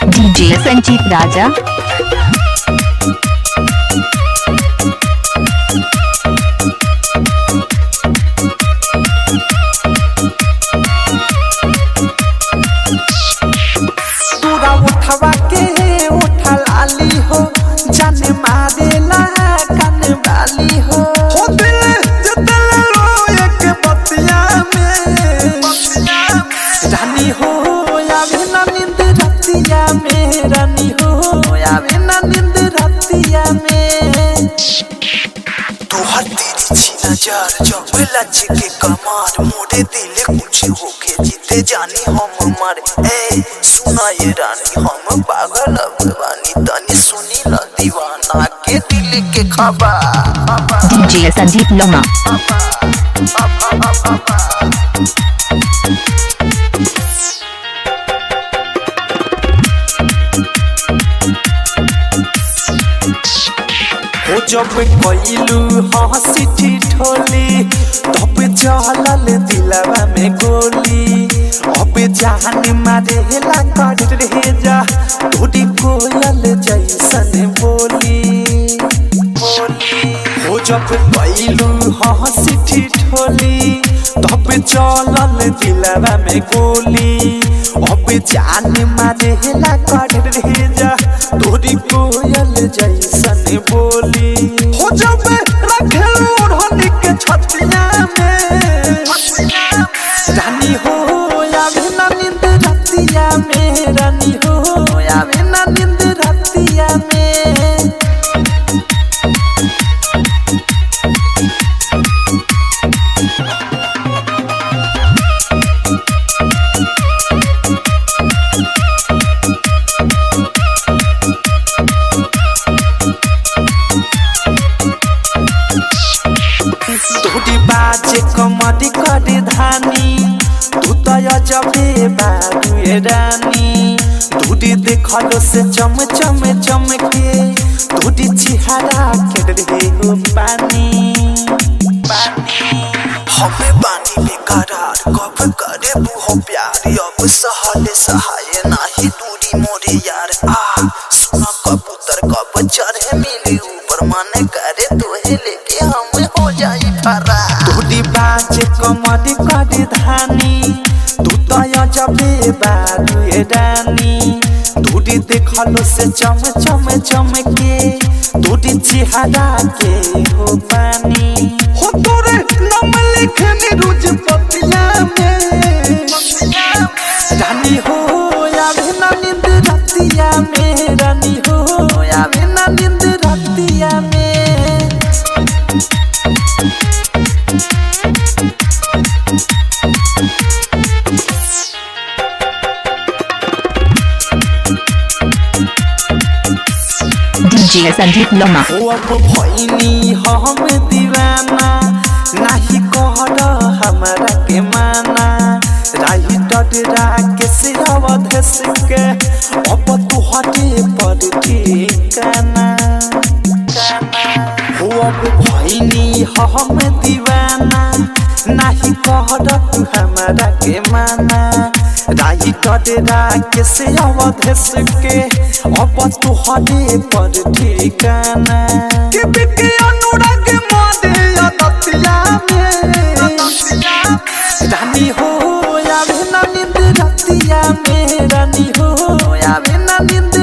DJ Sanjeet राजा। तोरा उठवा के उठा लाली हो, जाने मारेला कान वाली हो दिल जतल रोए के बतिया में रानी हो आवे ना नींद रतिया में, रानी हो आवे ना नींद रतिया में। तोहर तेरी छी नजर जब लच के कमार, मोरे दिल कुछ होके जीते जानी हम मर। ए सुना ये रानी हम पागल बानी, तनी सुनी ला दीवाना के दिल के खबर। डीजे संजीत लोमा। हो जब कइलू हंसी ठिठोली, तब चलल दिलवा में गोली। अब जान मारेला कर रहे जा, तोरी कोयल जैसन बोली। हो जब कइलू हंसी ठिठोली, तब चलल दिलवा में गोली। अब जान मारेला कर रहे जा, तोरी कोयल जैसन बोली। हो जब रखेलू ओढ़नी के छतिया में, रानी हो आवे ना नींद रतिया में, रानी हो आवे ना नींद रतिया में। तोरी बाजे कमरी कर धानी, तू तो जबे बाबू रानी। तोरी देखलो से चम चम चमके, तोरी चेहरा के रहे हो पानी। हमें पानी बेकरार कब करे वो प्यार, अब सहले सहाय नाही दूरी मोरे यार। सुना कबूतर कब चढ़े मिली ऊपर, मन करे तोहे लेके हम हो जाई फरा। तोरी बाजे कमरी कर धानी, तू तो जबे बाबू रानी। तोरी देखलो से चम चम चमके, तोरी चेहरा के हो पानी। हो तोरे नाम लिखनी रोज पतिया में, रानी हो आवे ना नींद रतिया में, रानी हो आवे ना नींद रतिया में। डीजे संजीत लोमा। हो अब भइनी हम दीवाना, नाही कहर हमरा के माना। राही डडरा के से अवधेश के, अब तुहरे पर ठिकाना। हो अब भइनी हम दीवाना, नाही कहर तू हमरा के माना। राही डडरा के से अवधेश के, अब तुहरे पर ठिकाना। के बिके अनुराग मादे रतिया में, रानी हो आवे ना नींद रतिया में, रानी हो आवे ना नींद